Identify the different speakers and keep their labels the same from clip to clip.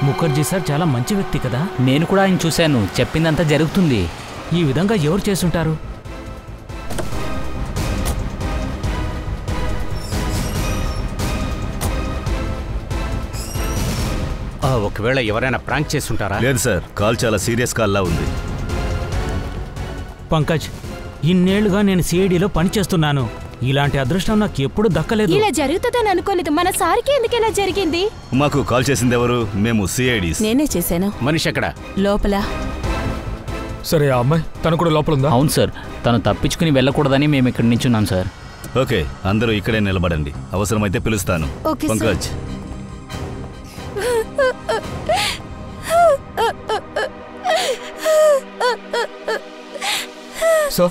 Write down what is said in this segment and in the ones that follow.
Speaker 1: Mukherjee sir చాలా మంచి వ్యక్తి కదా.
Speaker 2: నేను కూడా ఆయన చూశాను, చెప్పిందంతా జరుగుతుంది.
Speaker 1: ఈ విధంగా ఎవరు చేసుంటారు?
Speaker 3: ఒకవేళ ఎవరైనా ప్రాంక్ చేస్తుంటారా?
Speaker 4: లేదు సార్, కాల్ చాలా సీరియస్ కాల్లా ఉంది.
Speaker 1: పంకజ్, ఇన్నేళ్లుగా నేను సిఐడిలో పనిచేస్తున్నాను. ఇలాంటి అదృష్టం నాకు ఎప్పుడు దక్కలేదు.
Speaker 5: ఇలా జరుగుతుందని అనుకోలేదు. మన సార్కి ఎందుకు ఇలా జరిగింది?
Speaker 4: మాకు కాల్ చేసింది ఎవరు? మేము సిఐడిస్.
Speaker 5: నేనే చేశాను.
Speaker 3: మనిషి ఎక్కడ?
Speaker 5: లోపల.
Speaker 6: సరే, ఆ అమ్మాయి తను కూడా లోపల ఉందా?
Speaker 2: అవును సార్, తను తప్పించుకుని వెళ్ళకూడదని మేము ఇక్కడ నించున్నాం సార్.
Speaker 4: ఓకే, అందరూ ఇక్కడే నిలబడండి. అవసరమైతే పిలుస్తాను. Pankaj,
Speaker 6: so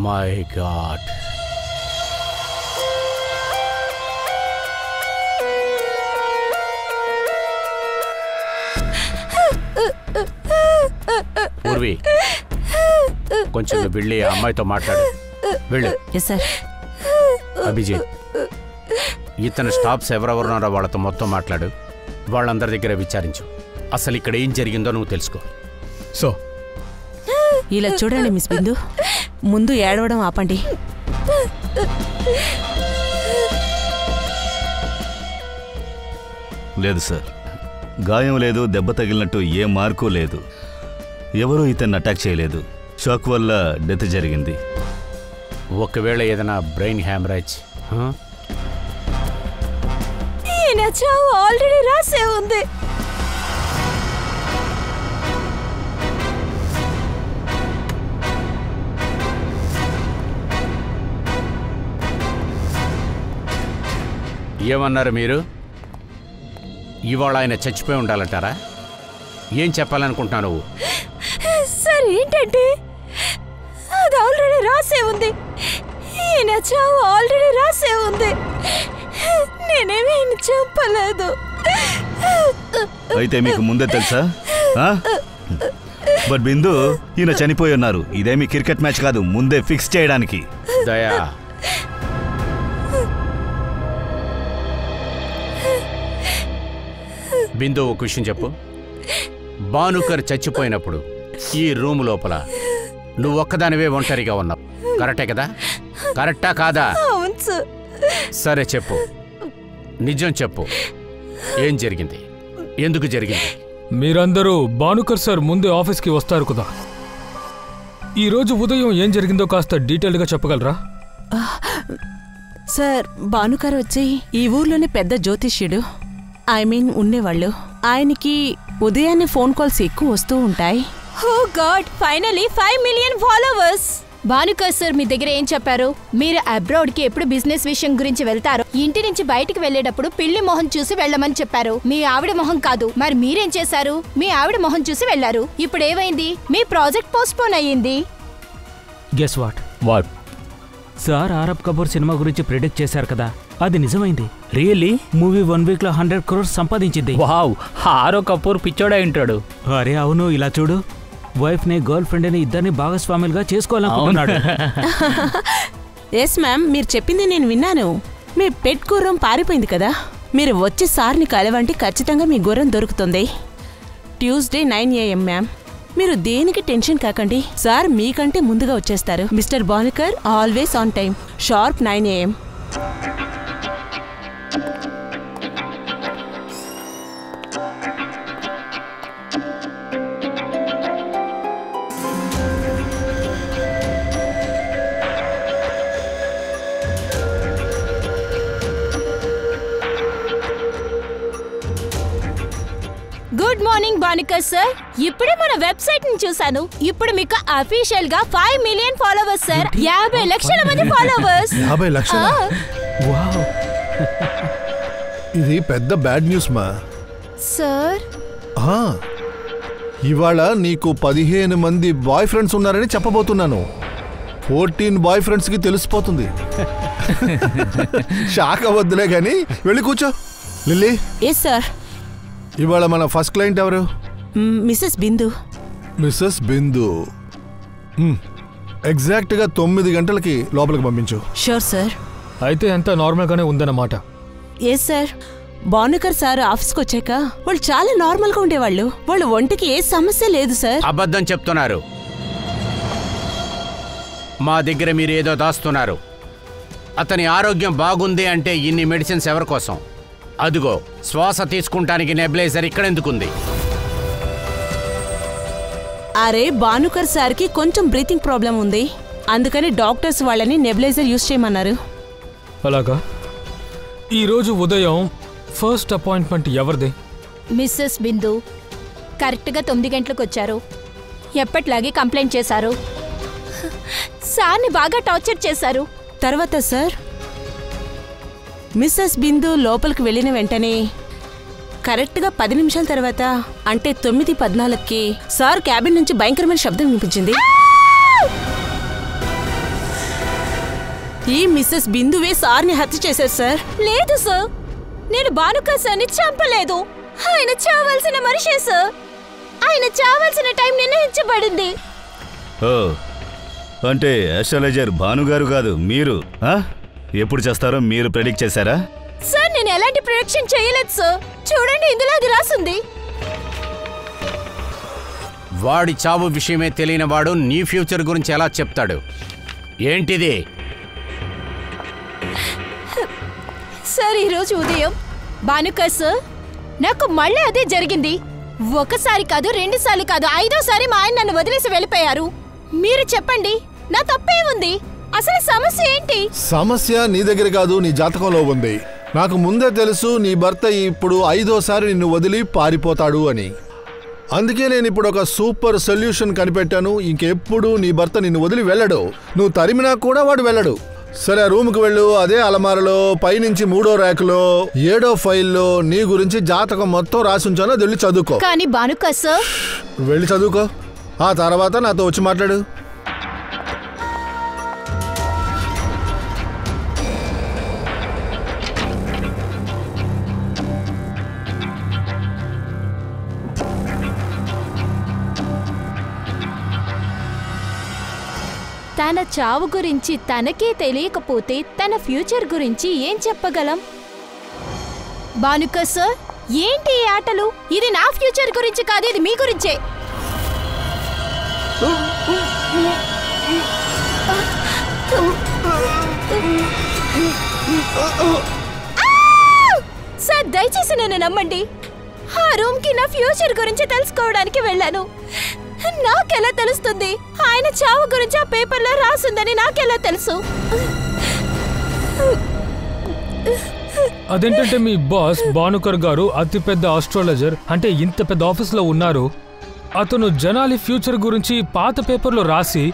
Speaker 3: my God, Purvi కొంచెం వెళ్ళి ఆ అమ్మాయితో మాట్లాడు. వెళ్ళు. అభిజిత్, ఇతను స్టాఫ్స్ ఎవరెవరున్నారో వాళ్ళతో మొత్తం మాట్లాడు. వాళ్ళందరి దగ్గర విచారించు. అసలు ఇక్కడ ఏం జరిగిందో నువ్వు తెలుసుకో.
Speaker 6: సో
Speaker 5: ఇలా చూడండి మిస్ బిందు, ముందు ఏడవడం ఆపండి.
Speaker 4: లేదు సార్, గాయం లేదు, దెబ్బ తగిలినట్టు ఏ మార్కు లేదు. ఎవరూ ఇతన్ని అటాక్ చేయలేదు. షాక్ వల్ల డెత్ జరిగింది.
Speaker 3: ఒకవేళ ఏదైనా బ్రెయిన్ హ్యామరేజ్?
Speaker 5: ఆల్రెడీ రాసే ఉంది.
Speaker 3: ఏమన్నారు మీరు? ఇవాళ ఆయన చచ్చిపోయి ఉండాలంటారా? ఏం చెప్పాలనుకుంటున్నావు నువ్వు?
Speaker 5: సార్, ఏంటంటే అది ఆల్రెడీ రాసే ఉంది. ఈయన చావు ఆల్రెడీ రాసే ఉంది. నేనేమీ చెప్పలేదు.
Speaker 4: అయితే మీకు ముందే తెలుసా? బట్ బిందు, ఈయన చనిపోయి ఉన్నారు. ఇదేమి క్రికెట్ మ్యాచ్ కాదు, ముందే ఫిక్స్ చేయడానికి.
Speaker 3: దయా, బిందు ఒక విషయం చెప్పు. భానుకర్ చచ్చిపోయినప్పుడు ఈ రూమ్ లోపల నువ్వు ఒక్కదానివే ఒంటరిగా ఉన్నావు, కరెక్టే కదా? కరెక్టా కాదా? సరే చెప్పు, నిజం చెప్పు. ఏం జరిగింది? ఎందుకు జరిగింది?
Speaker 6: మీరందరూ భానుకర్ సార్ ముందే ఆఫీస్కి వస్తారు కదా. ఈరోజు ఉదయం ఏం జరిగిందో కాస్త డీటెయిల్గా చెప్పగలరా?
Speaker 5: సార్, భానుకర్ వచ్చి ఈ ఊర్లోనే పెద్ద జ్యోతిష్యుడు, ఉండేవాళ్ళు. ఆయనకి ఉదయాన్నే ఫోన్ కాల్స్ ఎక్కువ వస్తూ ఉంటాయి. Oh god, finally 5 million followers. Bhanukar sir మీ దగ్గర ఏం చెప్పారు? మీరు అబ్రాడ్ కి ఎప్పుడు బిజినెస్ విషయం గురించి వెళ్తారు, ఇంటి నుంచి బయటికి వెళ్లేటప్పుడు పిల్లి మొహం చూసి వెళ్ళమని చెప్పారు. మీ ఆవిడ మొహం కాదు. మరి మీరేం చేశారు? మీ ఆవిడ మొహం చూసి వెళ్లారు. ఇప్పుడు ఏమైంది? మీ ప్రాజెక్ట్ పోస్ట్పోన్ అయ్యింది.
Speaker 1: Guess what? సార్ ఆరబ్ కపూర్ సినిమా గురించి ప్రిడిక్ట్ చేశారు కదా, అది నిజమైంది.
Speaker 2: రియల్లీ?
Speaker 1: మూవీ 1 వీక్ లో 100 crores సంపాదించింది.
Speaker 2: వావ్, ఆరవ్ కపూర్ పిచ్చోడా ఉంటాడు.
Speaker 1: అరే అవును, ఇలా చూడు, వైఫ్ ని గర్ల్ ఫ్రెండ్ ని ఇద్దరిని భాగస్వాములుగా చేసుకోవాలనుకుంటున్నాడు.
Speaker 5: ఎస్ మ్యామ్, మీరు చెప్పింది నేను విన్నాను. మీ పెట్ గుర్రం పారిపోయింది కదా, మీరు వచ్చి సార్ని కలవంటే ఖచ్చితంగా మీ గుర్రం దొరుకుతుంది. Tuesday 9 AM ma'am. మీరు దేనికి టెన్షన్ కాకండి, సార్ మీకంటే ముందుగా వచ్చేస్తారు. Mister Bhanukar always on time, sharp 9 AM. Good morning Bhanukar sir. ఇప్పుడే మన వెబ్సైట్ ని చూసాను. ఇప్పుడు మీకు అఫీషియల్ గా 5 మిలియన్ ఫాలోవర్స్ సార్. 50 లక్షల మంది ఫాలోవర్స్.
Speaker 7: 50 లక్షలా?
Speaker 1: వావ్,
Speaker 7: ఇది పెద్ద బ్యాడ్ న్యూస్ మా
Speaker 5: సార్.
Speaker 7: ఇవాళ నీకు 15 మంది బాయ్ ఫ్రెండ్స్ ఉన్నారని చెప్పబోతున్నాను. 14 బాయ్ ఫ్రెండ్స్ కి తెలిసిపోతుంది. షాక్ అవ్వద్దులే గాని వెళ్ళి కూర్చో. లిల్లీ.
Speaker 5: Yes sir.
Speaker 7: ఇవాళ మన ఫస్ట్ క్లయింట్ ఎవరు?
Speaker 5: Mrs Bindu.
Speaker 7: Mrs Bindu. Exact గా 9 గంటలకి లోపలికి పంపించు.
Speaker 5: Sure sir.
Speaker 6: అయితే అంతా నార్మల్గానే ఉందన్నమాట.
Speaker 5: Yes sir. భానుకర్ సార్ ఆఫీస్కి వచ్చాక వాళ్ళు చాలా నార్మల్గా ఉండేవాళ్ళు. వాళ్ళ ఒంటికి ఏ సమస్య లేదు సార్.
Speaker 3: అబద్ధం చెప్తున్నారు. మా దగ్గర మీరు ఏదో దాస్తున్నారు. అతని ఆరోగ్యం బాగుంది అంటే ఇన్ని మెడిసిన్స్ ఎవరి కోసం? అదిగో శ్వాస తీసుకుంటానికి నెబ్లైజర్ ఇక్కడెందుకుంది?
Speaker 5: అరే భానుకర్ సార్కి కొంచెం బ్రీతింగ్ ప్రాబ్లం ఉంది, అందుకని డాక్టర్స్ వాళ్ళని నెబ్లైజర్ యూజ్ చేయమన్నారు.
Speaker 6: అలాగా. ఈరోజు ఉదయం ఫస్ట్ అపాయింట్మెంట్ ఎవరిది?
Speaker 8: మిస్సెస్ బిందు. కరెక్ట్గా 9 గంటలకు వచ్చారు. ఎప్పట్లాగే కంప్లైంట్ చేశారు. సార్ని బాగా టార్చర్ చేశారు.
Speaker 5: తర్వాత సార్ మిస్సెస్ బిందు లోపలికి వెళ్ళిన వెంటనే కరెక్ట్గా 10 నిమిషాల తర్వాత అంటే 9:14కి సార్ క్యాబిన్ నుంచి భయంకరమైన శబ్దం వినిపించింది. ఈ మిస్సెస్ బిందువే సార్ని హత్య చేశారు సార్.
Speaker 8: లేదు సార్, నేను భానుకర్ సార్ని చంపలేదు. ఆయన చావాల్సిన మనిషే సార్. ఆయన చావాల్సిన టైం నిర్ణయించబడింది.
Speaker 4: ఓ, అంటే అస్ట్రాలజర్ భానుగారు కాదు మీరు. ఎప్పుడు చేస్తారో మీరు ప్రెడిక్ట్ చేశారా?
Speaker 8: సార్ నేను ఎలాంటి ప్రొడక్షన్ చేయలేదు సార్. చూడండి, ఇందులో అది రాసుంది.
Speaker 3: వాడి చావు విషయమే తెలియని వాడు నీ ఫ్యూచర్ గురించి ఎలా చెప్తాడు? ఏంటిది?
Speaker 8: సార్ ఈరోజు ఉదయం భానుకర్ సార్ నాకు మళ్ళీ అదే జరిగింది. ఒకసారి కాదు, 2 సార్లు కాదు, 5వ సారి మా ఆయన నన్ను వదిలేసి వెళ్ళిపోయారు. మీరు చెప్పండి, నా తప్పే ఉంది? అసలు సమస్య ఏంటి?
Speaker 7: సమస్య నీ దగ్గర కాదు, నీ జాతకంలో ఉంది. నాకు ముందే తెలుసు నీ భర్త ఇప్పుడు 5వసారి నిన్ను వదిలి పారిపోతాడు అని. అందుకే నేను ఇప్పుడు ఒక సూపర్ సొల్యూషన్ కనిపెట్టాను. ఇంకెప్పుడు నీ భర్త నిన్ను వదిలి వెళ్ళడు. నువ్వు తరిమినా కూడా వాడు వెళ్ళడు. సరే, రూమ్కి వెళ్ళు. అదే అలమారలో పైనుంచి 3వ ర్యాక్లో 7వ ఫైల్లో నీ గురించి జాతకం మొత్తం రాసుంచాను. అది వెళ్ళి చదువుకో.
Speaker 8: కానీ భానుకర్ సార్,
Speaker 7: వెళ్ళి చదువుకో. ఆ తర్వాత నాతో వచ్చి మాట్లాడు.
Speaker 8: తన చావు గురించి తనకే తెలియకపోతే తన ఫ్యూచర్ గురించి ఏం చెప్పగలం? భానుకర్ సార్, ఏంటి ఈ ఆటలు? ఇది నా ఫ్యూచర్ గురించి కాదు, ఇది మీ గురించే. సార్ దయచేసి నన్ను నమ్మండి. ఆ రూమ్కి నా ఫ్యూచర్ గురించి తెలుసుకోవడానికి వెళ్ళాను. నాకెలా తెలుస్తుంది? ఆయన చావు గురించి ఆ పేపర్లో రాసుందని నాకెలా తెలుసు?
Speaker 6: అదేంటంటే మీ బాస్ భానుకర్ గారు అతిపెద్ద ఆస్ట్రాలజర్, అంటే ఇంత పెద్ద ఆఫీస్లో ఉన్నారు. అతను జనాలి ఫ్యూచర్ గురించి పాత పేపర్లో రాసి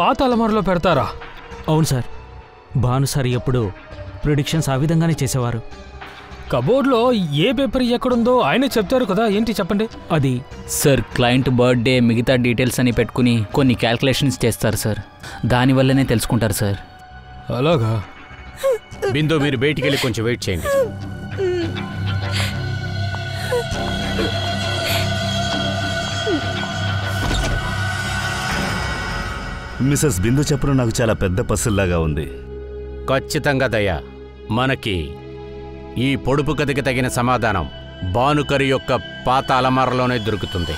Speaker 6: పాత అలమారలో పెడతారా?
Speaker 1: అవును సార్. భాను సార్ ఎప్పుడు ప్రిడిక్షన్స్ ఆ విధంగానే చేసేవారు.
Speaker 6: కబోర్డ్లో ఏ పేపర్ ఎక్కడుందో ఆయనే చెప్తారు కదా. ఏంటి చెప్పండి.
Speaker 1: అది
Speaker 2: సార్ క్లయింట్ బర్త్డే మిగతా డీటెయిల్స్ అని పెట్టుకుని కొన్ని క్యాల్కులేషన్స్ చేస్తారు సార్. దానివల్లనే తెలుసుకుంటారు సార్.
Speaker 6: అలాగా.
Speaker 3: బిందు, మీరు బయటికి వెళ్ళి కొంచెం వెయిట్ చేయండి.
Speaker 4: మిసెస్ బిందు చెప్పడం నాకు చాలా పెద్ద పసిల్లాగా ఉంది.
Speaker 3: ఖచ్చితంగా దయ్యా, మనకి ఈ పొడుపు కథకి తగిన సమాధానం భానుకర్ యొక్క పాత అలమారలోనే దొరుకుతుంది.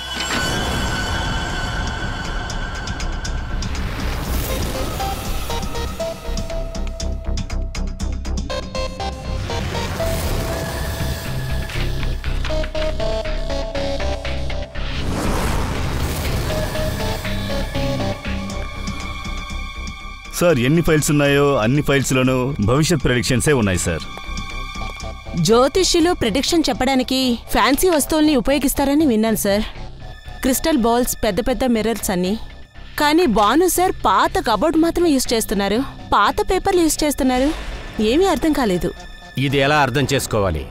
Speaker 4: సార్, ఎన్ని ఫైల్స్ ఉన్నాయో అన్ని ఫైల్స్లోనూ భవిష్యత్ ప్రెడిక్షన్సే ఉన్నాయి సార్.
Speaker 5: జ్యోతిష్యులు ప్రిడిక్షన్ చెప్పడానికి ఫ్యాన్సీ వస్తువుల్ని ఉపయోగిస్తారని విన్నాను సార్. క్రిస్టల్ బాల్స్, పెద్ద పెద్ద మిర్రర్స్ అన్ని. కానీ భాను సార్ పాత కబోర్డ్ మాత్రమే యూజ్ చేస్తున్నారు, పాత పేపర్లు యూజ్ చేస్తున్నారు. ఏమీ అర్థం కాలేదు.
Speaker 3: ఇది ఎలా అర్థం చేసుకోవాలి?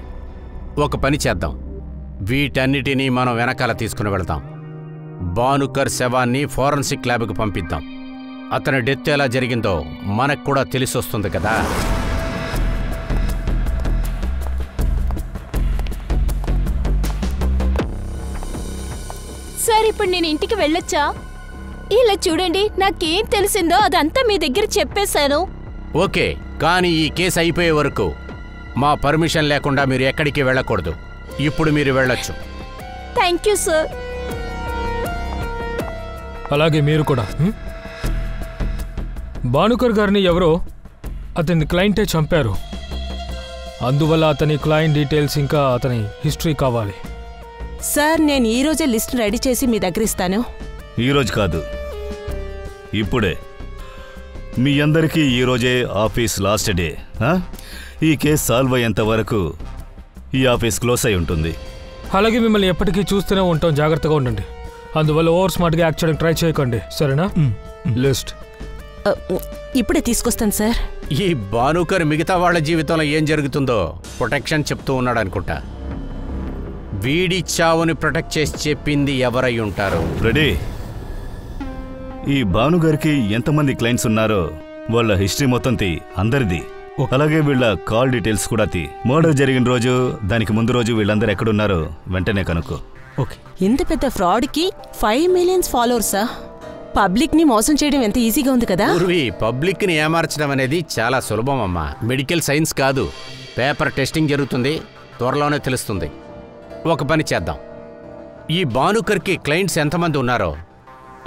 Speaker 3: ఒక పని చేద్దాం, వీటన్నిటినీ మనం వెనకాల తీసుకుని వెళదాం. భానుకర్ శవాన్ని ఫోరెన్సిక్ ల్యాబ్కి పంపిద్దాం. అతని డెత్ ఎలా జరిగిందో మనకు కూడా తెలిసొస్తుంది కదా.
Speaker 8: సార్, ఇప్పుడు నేను ఇంటికి వెళ్ళొచ్చా? ఇలా చూడండి, నాకేం తెలిసిందో అదంతా మీ దగ్గర చెప్పేశాను.
Speaker 3: ఓకే, కానీ ఈ కేసు అయిపోయే వరకు మా పర్మిషన్ లేకుండా మీరు ఎక్కడికి వెళ్ళకూడదు. ఇప్పుడు మీరు వెళ్ళొచ్చు.
Speaker 8: Thank you sir.
Speaker 6: అలాగే మీరు కూడా. భానుకర్ గారిని ఎవరో అతని క్లయింటే చంపారు. అందువల్ల అతని క్లయింట్ డీటెయిల్స్ ఇంకా అతని హిస్టరీ కావాలి.
Speaker 5: సార్, నేను ఈ రోజే లిస్ట్ రెడీ చేసి మీ దగ్గర ఇస్తాను.
Speaker 4: ఈరోజు కాదు, ఇప్పుడే. మీ అందరికీ ఈరోజే ఆఫీస్ లాస్ట్ డే. ఈ కేసు సాల్వ్ అయ్యేంత వరకు ఈ ఆఫీస్ క్లోజ్ అయి ఉంటుంది.
Speaker 6: అలాగే మిమ్మల్ని ఎప్పటికీ చూస్తూనే ఉంటాం. జాగ్రత్తగా ఉండండి. అందువల్ల ఓవర్ స్మార్ట్గా యాక్ట్ చేయడానికి ట్రై చేయకండి, సరేనా? లిస్ట్
Speaker 5: ఇప్పుడే తీసుకొస్తాను సార్.
Speaker 3: ఈ భానుకర్ మిగతా వాళ్ళ జీవితంలో ఏం జరుగుతుందో ప్రొటెక్షన్ చెప్తూ ఉన్నాడు అనుకుంటా. వీడి చావుని ప్రొటెక్ట్ చేసి చెప్పింది ఎవరై ఉంటారు?
Speaker 4: రెడీ. ఈ భానుగారికి ఎంతమంది క్లయింట్స్ ఉన్నారో వాళ్ళ హిస్టరీ మొత్తం తీ, అందరిది. అలాగే వీళ్ళ కాల్ డీటెయిల్స్ కూడా తీ. మర్డర్ జరిగిన రోజు, దానికి ముందు రోజు వీళ్ళందరూ ఎక్కడున్నారో వెంటనే కనుక్కో.
Speaker 1: ఓకే.
Speaker 5: ఇంత పెద్ద ఫ్రాడ్కి 5 మిలియన్స్ ఫాలోవర్సా? పబ్లిక్ని మోసం చేయడం ఎంత ఈజీగా ఉంది కదా.
Speaker 3: పబ్లిక్ని ఏమార్చడం అనేది చాలా సులభం అమ్మా. మెడికల్ సైన్స్ కాదు. పేపర్ టెస్టింగ్ జరుగుతుంది, త్వరలోనే తెలుస్తుంది. ఒక పని చేద్దాం. ఈ భానుకర్కి క్లయింట్స్ ఎంతమంది ఉన్నారో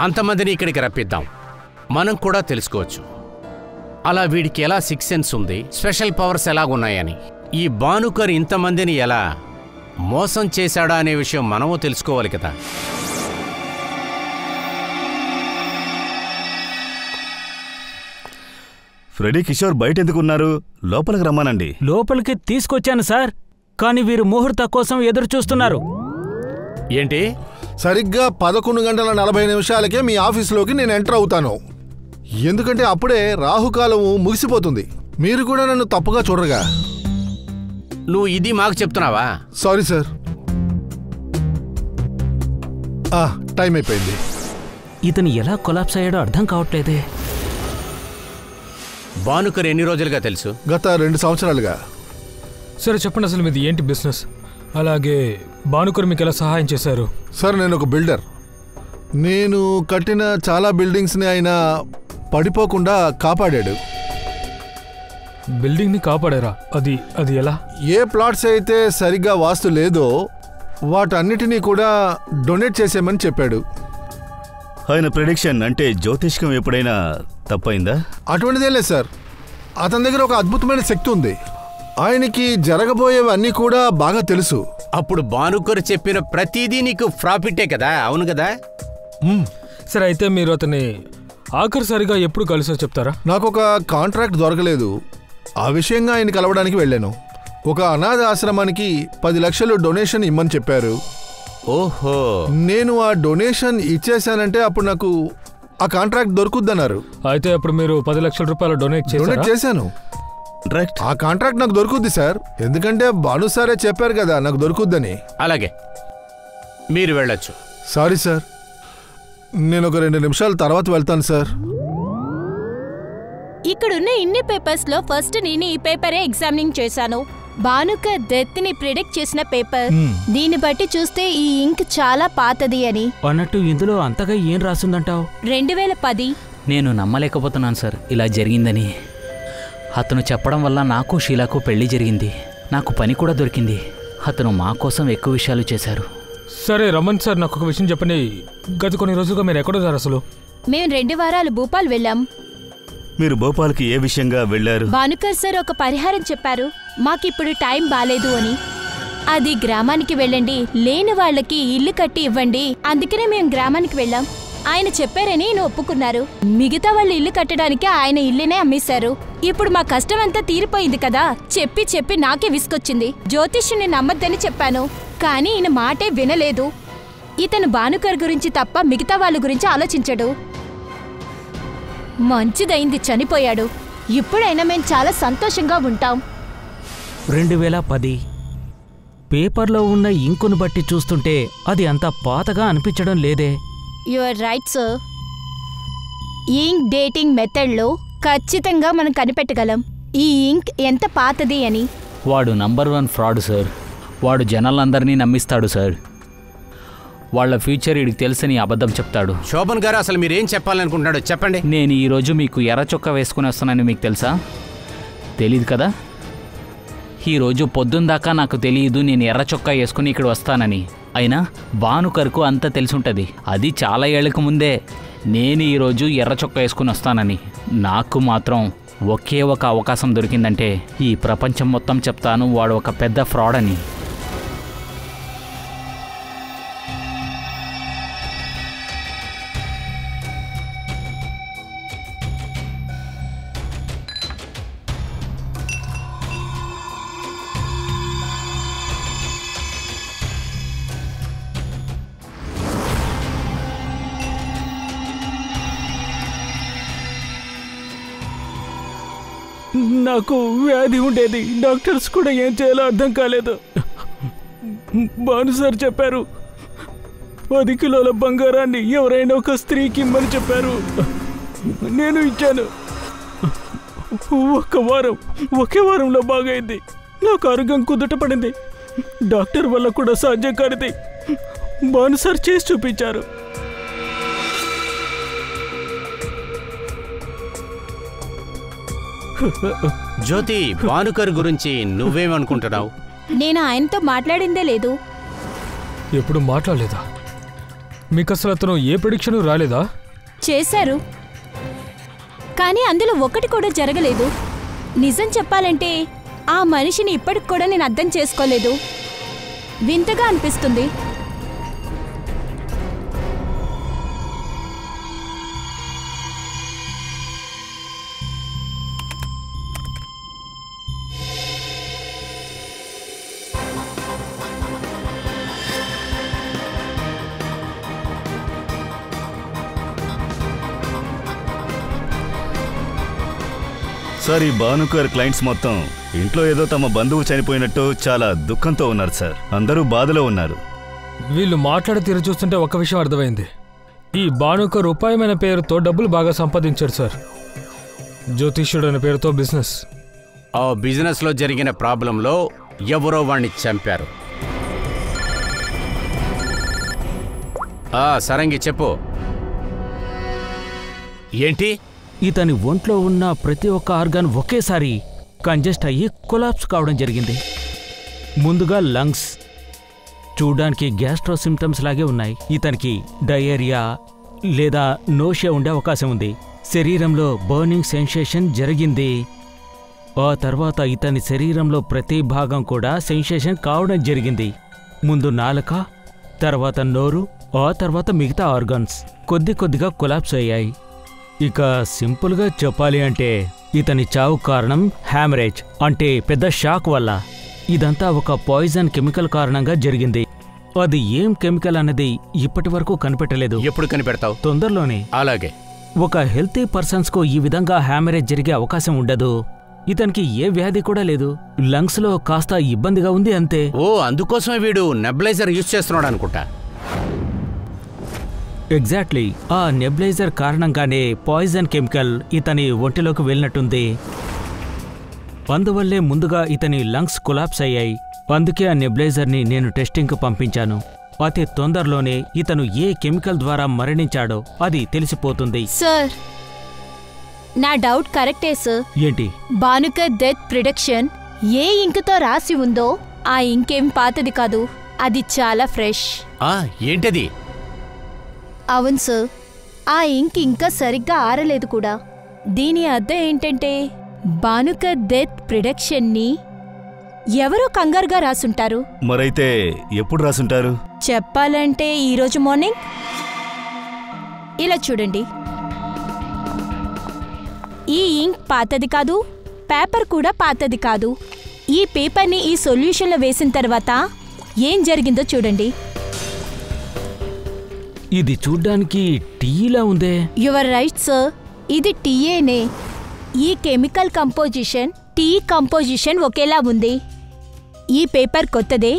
Speaker 3: అంతమందిని ఇక్కడికి రప్పిద్దాం. మనం కూడా తెలుసుకోవచ్చు అలా వీడికి ఎలా 6 సెన్స్ ఉంది, స్పెషల్ పవర్స్ ఎలాగున్నాయని. ఈ భానుకర్ ఇంతమందిని ఎలా మోసం చేశాడా అనే విషయం మనము తెలుసుకోవాలి కదా.
Speaker 4: ఫ్రెడీ, కిషోర్ బయట ఎందుకున్నారు? లోపలికి రమ్మానండి.
Speaker 1: లోపలికి తీసుకొచ్చాను సార్, కానీ వీరు ముహూర్త కోసం ఎదురు చూస్తున్నారు.
Speaker 3: ఏంటి?
Speaker 7: సరిగ్గా 11:40 మీ ఆఫీసులోకి నేను ఎంటర్ అవుతాను. ఎందుకంటే అప్పుడే రాహుకాలం ముగిసిపోతుంది. మీరు కూడా నన్ను తప్పుగా చూడరుగా.
Speaker 3: నువ్వు ఇది మాకు చెప్తున్నావా?
Speaker 7: సారీ సార్, టైం అయిపోయింది.
Speaker 1: ఇతను ఎలా కొలాప్స్ అయ్యాడో అర్థం కావట్లేదే.
Speaker 3: భానుకర్ ఎన్ని రోజులుగా తెలుసు?
Speaker 7: గత 2 సంవత్సరాలుగా.
Speaker 6: సరే చెప్పండి, అసలు మీది ఏంటి బిజినెస్? అలాగే భానుకర్ మీకు ఎలా సహాయం చేశారు?
Speaker 7: సార్, నేను ఒక బిల్డర్. నేను కట్టిన చాలా బిల్డింగ్స్ని ఆయన పడిపోకుండా కాపాడాడు.
Speaker 6: బిల్డింగ్ని కాపాడారా? అది ఎలా?
Speaker 7: ఏ ప్లాట్స్ అయితే సరిగ్గా వాస్తు లేదో వాటన్నిటినీ కూడా డొనేట్ చేసేయమని చెప్పాడు.
Speaker 4: ఆయన ప్రెడిక్షన్ అంటే జ్యోతిష్కం ఎప్పుడైనా తప్పైందా?
Speaker 7: అటువంటిదే లేదు సార్. అతని దగ్గర ఒక అద్భుతమైన శక్తి ఉంది. ఆయనకి జరగబోయేవన్నీ కూడా బాగా తెలుసు.
Speaker 3: అప్పుడు భానుకర్ చెప్పిన ప్రతిదీ నీకు ప్రాఫిటే కదా? అవును కదా?
Speaker 6: సరే, అయితే మీరు అతన్ని ఆఖరిసారిగా ఎప్పుడు కలిసారో చెప్తారా?
Speaker 7: నాకు ఒక కాంట్రాక్ట్ దొరకలేదు. ఆ విషయంగా ఆయన కలవడానికి వెళ్ళాను. ఒక అనాథ ఆశ్రమానికి 10 లక్షలు డొనేషన్ ఇమ్మని చెప్పారు.
Speaker 3: ఓహో. నేను
Speaker 7: ఆ డొనేషన్ ఇచ్చేసానంటే అప్పుడు నాకు ఆ కాంట్రాక్ట్ దొరుకుద్దన్నారు.
Speaker 6: అయితే అప్పుడు మీరు 10 లక్షల రూపాయలు డొనేట్
Speaker 7: చేశాను. ఆ కాంట్రాక్ట్ నాకు దొరుకుద్ది సార్, ఎందుకంటే భాను సారే చెప్పారు కదా నాకు దొరుకుద్దని.
Speaker 3: అలాగే, మీరు వెళ్ళొచ్చు.
Speaker 7: సారీ సార్, నేను ఒక 2 నిమిషాల తర్వాత వెళ్తాను సార్.
Speaker 8: ఇక్కడున్న ఇన్ని పేపర్స్ లో ఫస్ట్ నేను ఈ పేపరే ఎగ్జామినింగ్ చేశాను. భానుకర్ డెత్ ని ప్రిడిక్ట్ చేసిన పేపర్. దీన్ని బట్టి చూస్తే ఈ ఇంక్ చాలా పాతది అని.
Speaker 1: అన్నట్టు ఇందులో అంతగా ఏం రాసిందంటావు?
Speaker 8: 2010.
Speaker 2: నేను నమ్మలేకపోతున్నాను సార్ ఇలా జరిగిందని. అతను చెప్పడం వల్ల నాకు షీలాకు పెళ్లి జరిగింది, నాకు పని కూడా దొరికింది. అతను మా కోసం ఎక్కువ విషయాలు చేశారు.
Speaker 6: సరే రమణ్ సార్, నాకు ఒక విషయం చెప్పండి. గత కొన్ని రోజులుగా మీరు ఎక్కడున్నారు అసలు?
Speaker 8: మేము 2 వారాలు భూపాల్ వెళ్ళాం.
Speaker 4: మీరు భోపాల్కి ఏ విషయంగా వెళ్ళారు?
Speaker 8: భానుకర్ సార్ ఒక పరిహారం చెప్పారు. మాకిప్పుడు టైం బాలేదు అని. అది గ్రామానికి వెళ్ళండి, లేని వాళ్ళకి ఇల్లు కట్టి ఇవ్వండి. అందుకనే మేము గ్రామానికి వెళ్ళాం. ఆయన చెప్పారని నేను ఒప్పుకున్నారు. మిగతా వాళ్ళు ఇల్లు కట్టడానికి ఆయన ఇల్లునే అమ్మేశారు. ఇప్పుడు మా కష్టం అంతా తీరిపోయింది కదా. చెప్పి చెప్పి నాకే విసుకొచ్చింది. జ్యోతిష్యుని నమ్మద్దని చెప్పాను, కానీ ఈయన మాటే వినలేదు. ఇతను భానుకర్ గురించి తప్ప మిగతా వాళ్ళ గురించి ఆలోచించడు. మంచిదైంది చనిపోయాడు. ఇప్పుడైనా మేము చాలా సంతోషంగా ఉంటాం.
Speaker 1: 2010 పేపర్లో ఉన్న ఇంకును బట్టి చూస్తుంటే అది అంత పాతగా అనిపించడం లేదే.
Speaker 8: You are right sir. Ink dating మెథడ్లో ఖచ్చితంగా మనం కనిపెట్టగలం ఈ ఇంక్ ఎంత పాతది అని.
Speaker 2: వాడు నంబర్ 1 ఫ్రాడ్ సార్. వాడు జనాలందరినీ నమ్మిస్తాడు సార్. వాళ్ళ ఫ్యూచర్ వీడికి తెలుసని అబద్ధం చెప్తాడు.
Speaker 3: శోభన్ గారు, అసలు మీరేం చెప్పాలనుకుంటున్నాడో చెప్పండి.
Speaker 2: నేను ఈరోజు మీకు ఎర్ర చొక్కా వేసుకుని వస్తున్నానని మీకు తెలుసా? తెలీదు కదా? ఈరోజు పొద్దుందాకా నాకు తెలియదు నేను ఎర్ర చొక్కా వేసుకుని ఇక్కడ వస్తానని. అయినా భానుకర్కు అంతా తెలిసుంటుంది. అది చాలా ఏళ్ళకు ముందే నేను ఈరోజు ఎర్ర చొక్కా వేసుకుని వస్తానని. నాకు మాత్రం ఒకే ఒక అవకాశం దొరికిందంటే ఈ ప్రపంచం మొత్తం చెప్తాను వాడు ఒక పెద్ద ఫ్రాడ్ అని.
Speaker 1: నాకు వ్యాధి ఉండేది. డాక్టర్స్ కూడా ఏం చేయాలో అర్థం కాలేదు. భాను సార్ చెప్పారు 10 కిలోల బంగారాన్ని ఎవరైనా ఒక స్త్రీకి ఇమ్మని చెప్పారు. నేను ఇచ్చాను. ఒకే వారంలో బాగైంది. నాకు ఆరోగ్యం కుదుట పడింది. డాక్టర్ వల్ల కూడా సాధ్యం కానిది భాను సార్ చేసి చూపించారు.
Speaker 3: జ్యోతి, భానుకర్ గురించి నువ్వేమనుకుంటున్నావు?
Speaker 8: నేను ఆయనతో మాట్లాడిందే లేదు.
Speaker 6: ఎప్పుడు మాట్లాడలేదా? మీకు అసలు అతను ఏ ప్రిడిక్షన్ రాలేదా?
Speaker 8: చేశారు, కానీ అందులో ఒకటి కూడా జరగలేదు. నిజం చెప్పాలంటే ఆ మనిషిని ఇప్పటికి కూడా నేను అర్థం చేసుకోలేదు. వింతగా అనిపిస్తుంది.
Speaker 4: సార్, ఈ భానుకర్ క్లయింట్స్ మొత్తం ఇంట్లో ఏదో తమ బంధువు చనిపోయినట్టు చాలా దుఃఖంతో ఉన్నారు సార్. అందరూ బాధలో ఉన్నారు.
Speaker 6: వీళ్ళు మాట్లాడి తీరు చూస్తుంటే ఒక విషయం అర్థమైంది. ఈ భానుకర్ ఉపాయమైన పేరుతో డబ్బులు బాగా సంపాదించారు సార్. జ్యోతిష్యుడు అనే పేరుతో బిజినెస్.
Speaker 3: ఆ బిజినెస్లో జరిగిన ప్రాబ్లంలో ఎవరో వాణ్ణి చంపారు. సరంగి చెప్పు. ఏంటి?
Speaker 1: ఇతని ఒంట్లో ఉన్న ప్రతి ఒక్క ఆర్గాన్ ఒకేసారి కంజెస్ట్ అయ్యి కొలాప్స్ కావడం జరిగింది. ముందుగా లంగ్స్ చూడ్డానికి గ్యాస్ట్రో సిమ్టమ్స్ లాగే ఉన్నాయి. ఇతనికి డయేరియా లేదా నోషియా ఉండే అవకాశం ఉంది. శరీరంలో బర్నింగ్ సెన్సేషన్ జరిగింది. ఆ తర్వాత ఇతని శరీరంలో ప్రతి భాగం కూడా సెన్సేషన్ కావడం జరిగింది. ముందు నాలుక, తర్వాత నోరు, ఆ తర్వాత మిగతా ఆర్గాన్స్ కొద్దిగా కొలాప్స్ అయ్యాయి. ఇక సింపుల్గా చెప్పాలి అంటే ఇతని చావు కారణం హ్యామరేజ్, అంటే పెద్ద షాక్ వల్ల. ఇదంతా ఒక పాయిజన్ కెమికల్ కారణంగా జరిగింది. అది ఏం కెమికల్ అన్నది ఇప్పటి వరకు కనిపెట్టలేదు.
Speaker 3: ఎప్పుడు కనిపెడతావు?
Speaker 1: తొందరలోనే.
Speaker 3: అలాగే.
Speaker 1: ఒక హెల్తీ పర్సన్స్కు ఈ విధంగా హ్యామరేజ్ జరిగే అవకాశం ఉండదు. ఇతనికి ఏ వ్యాధి కూడా లేదు. లంగ్స్లో కాస్త ఇబ్బందిగా ఉంది అంతే.
Speaker 3: అందుకోసమే వీడు నెబులైజర్ యూజ్ చేస్తున్నాడు అనుకుంటా.
Speaker 1: ఎగ్జాక్ట్లీ. ఆ నెబులైజర్ కారణంగానే పాయిజన్ కెమికల్ ఇతని ఒంటిలోకి వెళ్ళినట్టుంది. అందువల్లే ముందుగా ఇతని లంగ్స్ కొలాప్స్ అయ్యాయి. అందుకే ఆ నెబులైజర్ని నేను టెస్టింగ్కు పంపించాను. అతి తొందరలోనే ఇతను ఏ కెమికల్ ద్వారా మరణించాడో అది తెలిసిపోతుంది.
Speaker 8: సార్, నా డౌట్ కరెక్టే సార్.
Speaker 1: ఏంటి?
Speaker 8: భానుకర్ డెత్ ప్రిడిక్షన్ ఏ ఇంకుతో రాసి ఉందో ఆ ఇంకేం పాతది కాదు, అది చాలా ఫ్రెష్.
Speaker 3: ఏంటది?
Speaker 8: అవును సార్, ఆ ఇంక్ ఇంకా సరిగ్గా ఆరలేదు కూడా. దీని అర్థం ఏంటంటే భానుకర్ డెత్ ప్రిడిక్షన్ని ఎవరో కంగారుగా రాసుంటారు.
Speaker 4: మరైతే ఎప్పుడు రాసుంటారు?
Speaker 8: చెప్పాలంటే ఈరోజు మార్నింగ్. ఇలా చూడండి, ఈ ఇంక్ పాతది కాదు, పేపర్ కూడా పాతది కాదు. ఈ పేపర్ని ఈ సొల్యూషన్లో వేసిన తర్వాత ఏం జరిగిందో చూడండి.
Speaker 1: ఇది చూడ్డానికి టీలా ఉందే.
Speaker 8: యువర్ రైట్ సార్, ఇది టీయేనే. ఈ కెమికల్ కంపోజిషన్, టీ కంపోజిషన్ ఒకేలా ఉంది. ఈ పేపర్ కొత్తదే,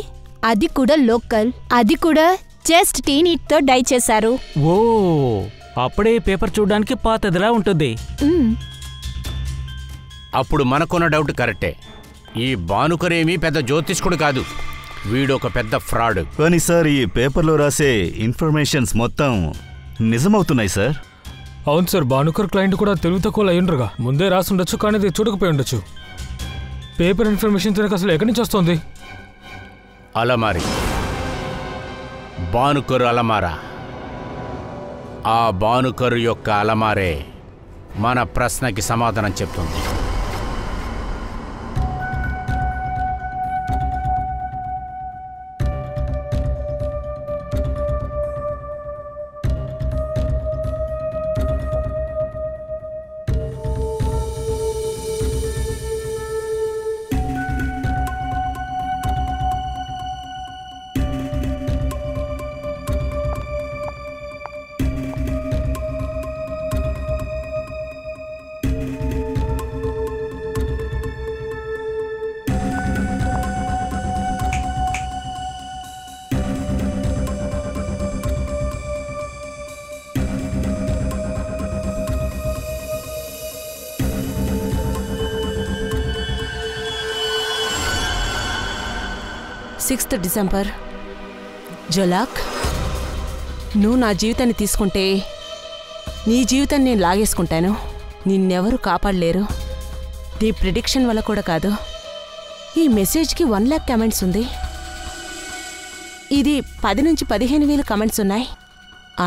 Speaker 8: అది కూడా లోకల్, అది కూడా జస్ట్ టీ నీట్తో డై చేశారు.
Speaker 1: ఓ, అప్పుడే పేపర్ చూడ్డానికి పాతదిలా ఉంటుంది.
Speaker 3: అప్పుడు మనకున్న డౌట్ కరెక్టే. ఈ భానుకరేమీ పెద్ద జ్యోతిష్కుడు కాదు, వీడొక పెద్ద ఫ్రాడ్.
Speaker 4: కానీ సార్, ఈ పేపర్లో రాసే ఇన్ఫర్మేషన్స్ మొత్తం నిజమవుతున్నాయి సార్.
Speaker 6: అవును సార్, భానుకర్ క్లయింట్ కూడా తెలివి తక్కువ అయ్యుండ్రుగా. ముందే రాసుండొచ్చు, కానీ అది చూడకపోయి ఉండొచ్చు. పేపర్ ఇన్ఫర్మేషన్ తనకు అసలు ఎక్కడి నుంచి వస్తుంది?
Speaker 3: అలమారి, భానుకర్ అలమారా. ఆ భానుకర్ యొక్క అలమారే మన ప్రశ్నకి సమాధానం చెప్తుంది.
Speaker 5: డిసెంబర్. జోలాక్, నువ్వు నా జీవితాన్ని తీసుకుంటే నీ జీవితాన్ని నేను లాగేసుకుంటాను. నిన్నెవరూ కాపాడలేరు. నీ ప్రిడిక్షన్ వల్ల కూడా కాదు. ఈ మెసేజ్కి 1 lakh కమెంట్స్ ఉంది. ఇది 10 నుంచి 15,000 కమెంట్స్ ఉన్నాయి.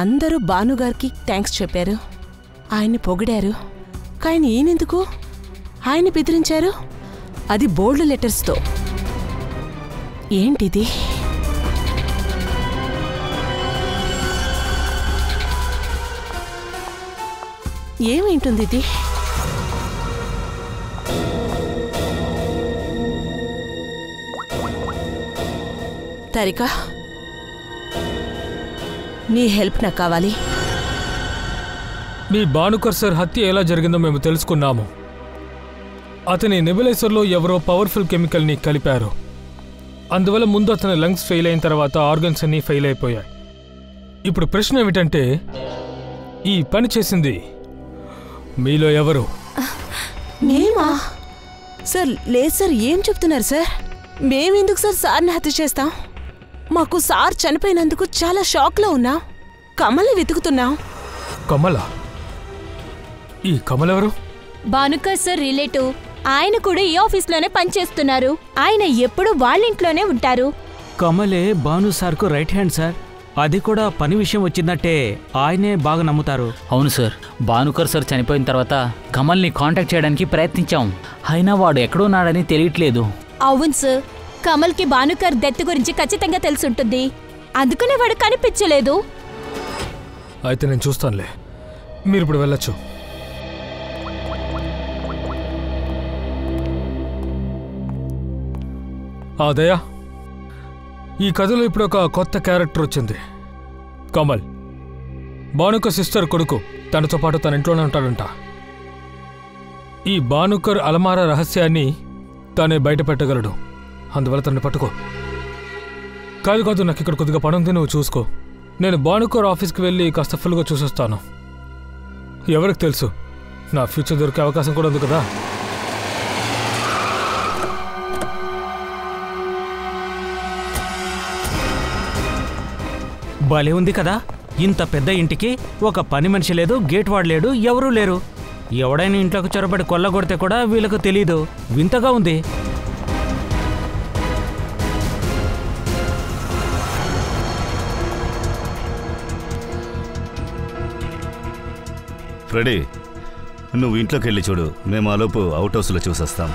Speaker 5: అందరూ భానుగారికి థ్యాంక్స్ చెప్పారు, ఆయన్ని పొగిడారు. కానీ ఈయనెందుకు ఆయన్ని బెదిరించారు? అది బోల్డ్ లెటర్స్తో. ఏంటిది? ఏమేంటుంది ఇది? తరికా, నీ హెల్ప్ నాకు కావాలి.
Speaker 6: మీ భానుకర్ సార్ హత్య ఎలా జరిగిందో మేము తెలుసుకున్నాము. అతని నెబులైజర్లో ఎవరో పవర్ఫుల్ కెమికల్ని కలిపారు. అందువల్ల ముందు అతని లంగ్స్ ఫెయిల్ అయిన తర్వాత ఆర్గన్స్ అన్నీ ఫెయిల్ అయిపోయాయి. ఇప్పుడు ప్రశ్న ఏమిటంటే, ఈ పని చేసింది మీలో ఎవరు?
Speaker 5: మేమా? సార్ లేదు సార్, ఏం చెప్తున్నారు సార్? మేమెందుకు సార్ సార్ని హత్య చేస్తాం? మాకు సార్ చనిపోయినందుకు చాలా షాక్లో ఉన్నాం. కమల్ని వెతుకుతున్నాం.
Speaker 6: కమల? ఈ కమల్ ఎవరు?
Speaker 8: భానుకర్ సార్ రిలేటివ్. ఆయన కూడా ఈ ఆఫీస్లోనే పనిచేస్తున్నారు. ఆయన ఎప్పుడూ వాళ్ళింట్లోనే ఉంటారు.
Speaker 1: కమలే భాను సార్కు రైట్ హ్యాండ్ సార్. అది కూడా పని విషయం వచ్చిందంటే ఆయనే బాగా నమ్ముతారు.
Speaker 2: అవును సార్, భానుకర్ సార్ చనిపోయిన తర్వాత కమల్ని కాంటాక్ట్ చేయడానికి ప్రయత్నించాం. అయినా వాడు ఎక్కడున్నాడని తెలియట్లేదు.
Speaker 8: అవును సార్, కమల్కి భానుకర్ డెత్ గురించి ఖచ్చితంగా తెలుసుంటుంది. అందుకనే వాడు కనిపించలేదు.
Speaker 6: అయితే నేను చూస్తానులే, మీరు ఇప్పుడు వెళ్ళొచ్చు. దయా, ఈ కథలో ఇప్పుడు ఒక కొత్త క్యారెక్టర్ వచ్చింది. కమల్ భానుకర్ సిస్టర్ కొడుకు. తనతో పాటు తన ఇంట్లోనే ఉంటాడంట. ఈ భానుకర్ అలమారా రహస్యాన్ని తానే బయట పెట్టగలడు. అందువల్ల తనని పట్టుకో. కాదు, నాకు ఇక్కడ కొద్దిగా పని ఉంది, నువ్వు చూసుకో. నేను భానుకర్ ఆఫీస్కి వెళ్ళి కాస్త ఫుల్గా చూసొస్తాను. ఎవరికి తెలుసు, నా ఫ్యూచర్ దొరికే అవకాశం కూడా ఉంది కదా.
Speaker 1: భలే ఉంది కదా, ఇంత పెద్ద ఇంటికి ఒక పని మనిషి లేదు, గేట్ వాడు లేడు, ఎవరూ లేరు. ఎవడైనా ఇంట్లోకి చొరబడి కొల్లగొడితే కూడా వీళ్ళకు తెలీదు. వింతగా ఉంది.
Speaker 4: ఫ్రెడీ, నువ్వు ఇంట్లోకి వెళ్ళి చూడు. మేము ఆలోపు అవుట్ హౌస్లో చూసొస్తాం.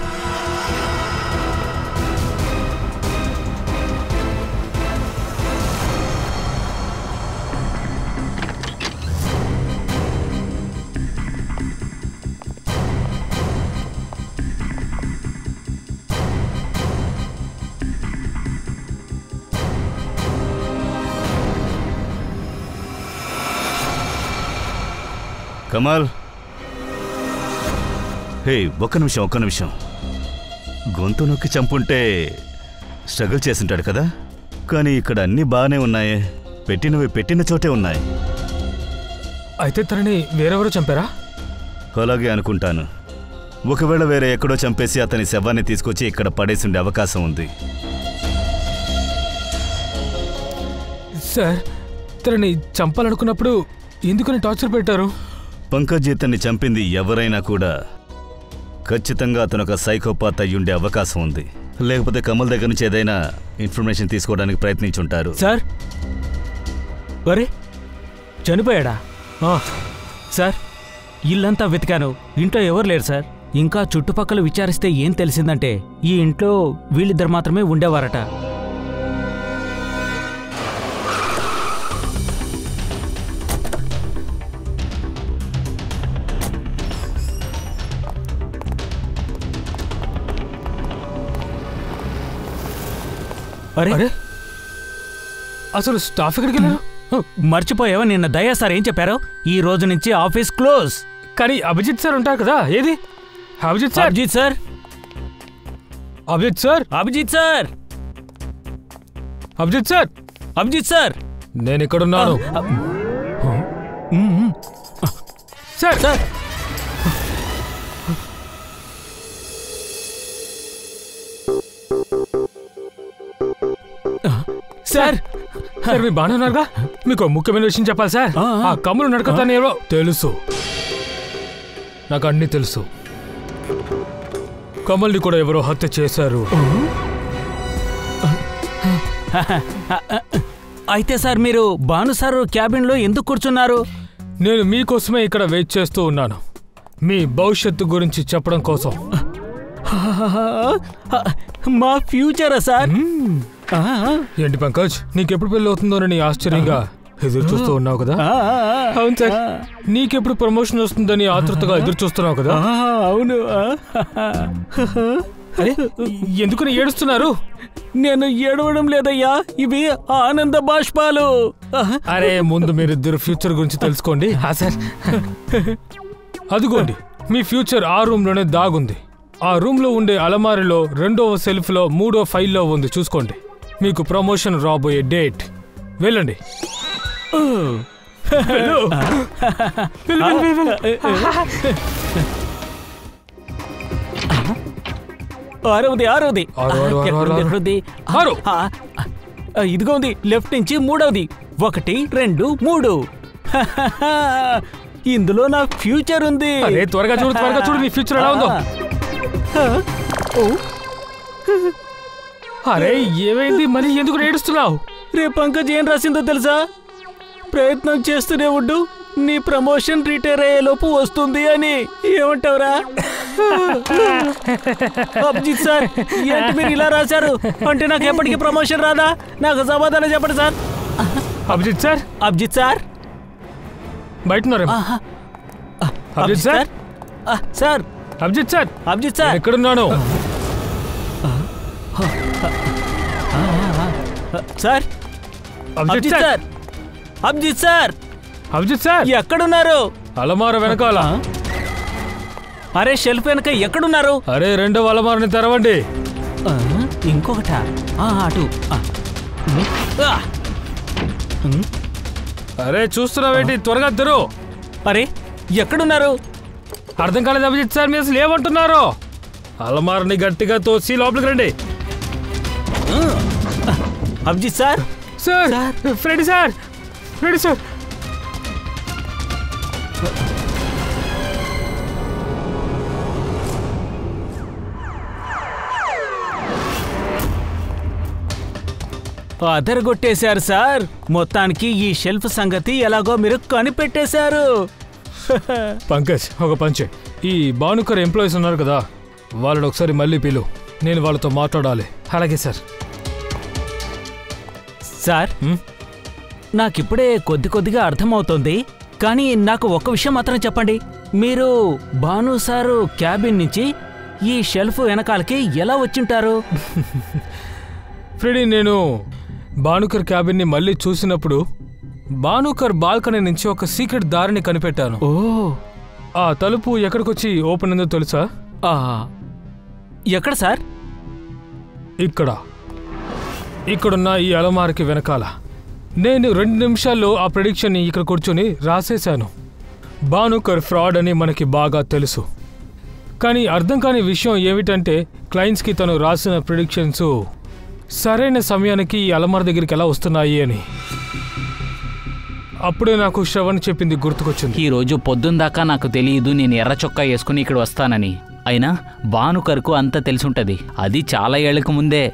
Speaker 4: కమాల్, హే, ఒక్క నిమిషం. గొంతు నొక్కి చంపుంటే స్ట్రగుల్ చేసింటాడు కదా. కానీ ఇక్కడ అన్నీ బాగానే ఉన్నాయే. పెట్టినవి పెట్టిన చోటే ఉన్నాయి.
Speaker 6: అయితే తనని వేరెవరో చంపారా?
Speaker 4: అలాగే అనుకుంటాను. ఒకవేళ వేరే ఎక్కడో చంపేసి అతని శవాన్ని తీసుకొచ్చి ఇక్కడ పడేసి ఉండే అవకాశం ఉంది.
Speaker 6: సార్, తనని చంపాలనుకున్నప్పుడు ఎందుకని టార్చర్ పెట్టారు?
Speaker 4: పంకజ్ ఇతన్ని చంపింది ఎవరైనా కూడా ఖచ్చితంగా అతను ఒక సైకోపాత్ అయ్యుండే అవకాశం ఉంది. లేకపోతే కమల్ దగ్గర నుంచి ఏదైనా ఇన్ఫర్మేషన్ తీసుకోవడానికి ప్రయత్నించుంటారు.
Speaker 1: సార్ అరే చనిపోయాడా? సార్ ఇల్లంతా వెతికాను, ఇంట్లో ఎవరు లేరు సార్. ఇంకా చుట్టుపక్కల విచారిస్తే ఏం తెలిసిందంటే ఈ ఇంట్లో వీళ్ళిద్దరు మాత్రమే ఉండేవారట. అరే
Speaker 6: అసలు స్టాఫ్ ఎక్కడికి వెళ్ళారు?
Speaker 1: మర్చిపోయావా నిన్న దయా సార్ ఏం చెప్పారో? ఈ రోజు నుంచి ఆఫీస్ క్లోజ్.
Speaker 6: కానీ అభిజిత్ సార్ ఉంటారు కదా, ఏది Abhijit sir?
Speaker 1: Abhijit sir,
Speaker 6: Abhijit sir,
Speaker 1: Abhijit sir,
Speaker 6: Abhijit sir,
Speaker 1: Abhijit sir,
Speaker 6: నేను ఇక్కడున్నాను. సార్
Speaker 1: సార్ సార్
Speaker 6: సార్ మీరు బాగానే ఉన్నారుగా? మీకు ముఖ్యమైన విషయం చెప్పాలి సార్. ఆ కమ్ములు నడకతాను ఎవరో తెలుసు, నాకు అన్నీ తెలుసు. కమల్ని కూడా ఎవరో హత్య చేశారు.
Speaker 1: అయితే సార్ మీరు భాను సార్ క్యాబిన్లో ఎందుకు కూర్చున్నారు?
Speaker 6: నేను మీకోసమే ఇక్కడ వెయిట్ చేస్తూ ఉన్నాను, మీ భవిష్యత్తు గురించి చెప్పడం కోసం.
Speaker 1: మా ఫ్యూచరా సార్?
Speaker 6: ఏంటి పంకజ్, నీకెప్పుడు పెళ్ళి అవుతుందోనని ఆశ్చర్యంగా ఎదురు చూస్తూ ఉన్నావు కదా? అవును సార్. నీకెప్పుడు ప్రమోషన్ వస్తుందని ఆతృతగా ఎదురు చూస్తున్నావు కదా?
Speaker 1: అవును.
Speaker 6: అరే ఎందుకని ఏడుస్తున్నారు?
Speaker 1: నేను ఏడవడం లేదయ్యా, ఇవి ఆనంద బాష్పాలు.
Speaker 6: అరే ముందు మీరిద్దరు ఫ్యూచర్ గురించి తెలుసుకోండి. సార్ అదిగోండి మీ ఫ్యూచర్ ఆ రూమ్ లోనే దాగుంది. ఆ రూమ్ లో ఉండే అలమారిలో 2వ సెల్ఫ్ లో 3వ ఫైల్లో ఉంది, చూసుకోండి. మీకు ప్రమోషన్ రాబోయే డేట్. వెళ్ళండి.
Speaker 1: 6వ ఇదిగో ఉంది, లెఫ్ట్ నుంచి 3వది. 1 2 3. ఇందులో నా ఫ్యూచర్ ఉంది.
Speaker 6: అరే త్వరగా చూడు, త్వరగా చూడు నీ ఫ్యూచర్ ఎలా ఉందో. అరే ఏమైంది, మరి ఎందుకు ఏడుస్తున్నావు?
Speaker 1: రే పంకజ్, ఏం రాసిందో తెలుసా? ప్రయత్నం చేస్తూనే ఉండు, నీ ప్రమోషన్ రిటైర్ అయ్యేలోపు వస్తుంది అని. ఏమంటావురా? అభిజిత్ సార్, ఏంటి మీరు ఇలా రాశారు? అంటే నాకు ఎప్పటికీ ప్రమోషన్ రాదా? నాకు సమాధానం చెప్పండి sir.
Speaker 6: Abhijit sir,
Speaker 1: Abhijit sir
Speaker 6: బయట ఉన్నారేమో. Abhijit sir,
Speaker 1: sir
Speaker 6: Abhijit sir,
Speaker 1: Abhijit sir
Speaker 6: ఎక్కడున్నాను?
Speaker 1: Sir
Speaker 6: Abhijit sir,
Speaker 1: Abhijit sir,
Speaker 6: Abhijit sir
Speaker 1: ఎక్కడున్నారు?
Speaker 6: అలమార వెనకాల.
Speaker 1: అరే షెల్ఫ్ వెనక ఎక్కడున్నారు?
Speaker 6: అరే 2వ అలమారని తెరవండి.
Speaker 1: ఇంకొకట అటు.
Speaker 6: అరే చూస్తున్నావేంటి, త్వరగా తెరు.
Speaker 1: అరే ఎక్కడున్నారు?
Speaker 6: అర్థం కాలేదు అభిజిత్ సార్, మీరు అసలు ఏమంటున్నారు? అలమారని గట్టిగా తోసి లోపలికి రండి.
Speaker 1: Abhijit sir,
Speaker 6: sir Freddy sir, Freddy sir.
Speaker 1: అదరగొట్టేశారు సార్. మొత్తానికి ఈ షెల్ఫ్ సంగతి ఎలాగో మీరు కనిపెట్టేశారు.
Speaker 6: పంకజ్ ఒక పంచే, ఈ భానుకర్ ఎంప్లాయీస్ ఉన్నారు కదా, వాళ్ళని ఒకసారి మళ్ళీ పిలు, నేను వాళ్ళతో మాట్లాడాలి. అలాగే సార్.
Speaker 1: సార్ నాకిప్పుడే కొద్దిగా అర్థమవుతోంది, కానీ నాకు ఒక్క విషయం మాత్రం చెప్పండి. మీరు భాను సారు క్యాబిన్ నుంచి ఈ షెల్ఫ్ వెనకాలకి ఎలా వచ్చింటారు?
Speaker 6: ఫ్రెడీ, నేను భానుకర్ క్యాబిన్ని మళ్ళీ చూసినప్పుడు భానుకర్ బాల్కనీ నుంచి ఒక సీక్రెట్ దారిని కనిపెట్టాను.
Speaker 1: ఓ,
Speaker 6: ఆ తలుపు ఎక్కడికొచ్చి ఓపెన్ అయిందో తెలుసా?
Speaker 1: ఎక్కడ సార్?
Speaker 6: ఇక్కడున్న ఈ అలమారికి వెనకాల. నేను 2 నిమిషాల్లో ఆ ప్రెడిక్షన్ని ఇక్కడ కూర్చొని రాసేశాను. భానుకర్ ఫ్రాడ్ అని మనకి బాగా తెలుసు, కానీ అర్థం కాని విషయం ఏమిటంటే క్లయింట్స్కి తను రాసిన ప్రిడిక్షన్స్ సరైన సమయానికి ఈ అలమార దగ్గరికి ఎలా వస్తున్నాయి అని. అప్పుడే నాకు శ్రవణ్ చెప్పింది గుర్తుకొచ్చింది.
Speaker 2: ఈరోజు పొద్దున్న దాకా నాకు తెలియదు నేను ఎర్ర చొక్కా వేసుకుని ఇక్కడ వస్తానని. అయినా భానుకర్కు అంతా తెలిసుంటది. అది చాలా ఏళ్లకు ముందే